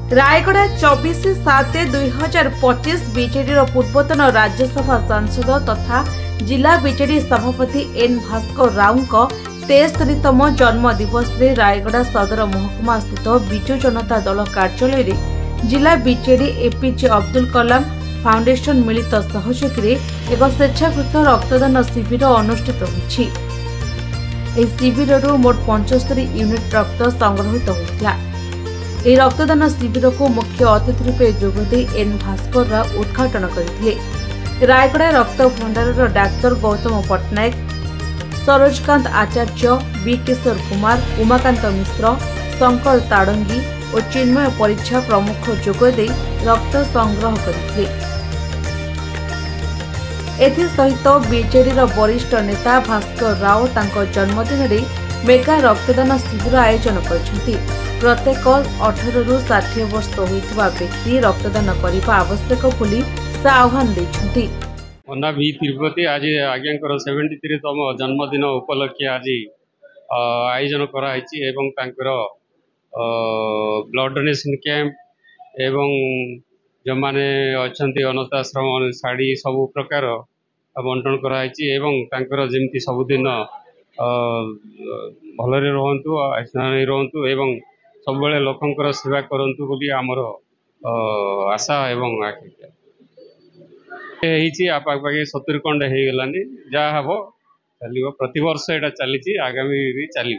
Rayagada 24/7/2025 BJD पूर्वतन राज्यसभा सांसद तथा जिला बीजेडी सभापति एन भास्कर राव 73तम जन्मदिवस रे रायगड़ा सदर महकुमा स्थित विजु जनता दल कार्यालय जिला BJD APJ Abdul Kalam foundation मिलित सहयोगी एक स्वेच्छाकृत रक्तदान शिविर अनुष्ठित होइछि। शिविर मोट 75 यूनिट रक्त संग्रहित होता। यह रक्तदान शिविर को मुख्य अतिथि रूपे जोगदे एन भास्कर राव उद्घाटन करथिले। रायगड़ा रक्त भंडार डाक्तर गौतम पट्टनायक, सरोजकांत आचार्य, बी किशोर कुमार, उमाकांत मिश्र, शंकर ताड़ंगी और चिन्मय परीक्षा प्रमुख जोगदे रक्त संग्रह करथिले। एसहित बीजेडी वरिष्ठ नेता भास्कर राव तांको जन्मदिन में मेगा रक्तदान शिविर आयोजन करछन्ति। प्रत्येक 18 रु 60 वर्ष होइतबा व्यक्ति रक्तदान करिबा आवश्यक बोली से आह्वान दैछन्ति। अन्ना भी तिरुपति आज आज्ञाकर 73तम जन्मदिन उपलक्षे आज आयोजन कराई एवं तांकर ब्लड डोनेशन कैंप एवं जो माने अछंती अनाथाश्रम शाढ़ी सब प्रकार बंटन कराई एवं तांकर जेमती सबुदिन भलरे रहंतु रहंतु एवं सब बेले लोकंकर सेवा करंतु बोली आमर आशा एवं आकांक्षा आपाखे 70 खंड हो गलानी जहाँ हम चलो प्रति वर्ष यहाँ चली आगामी भी चलो।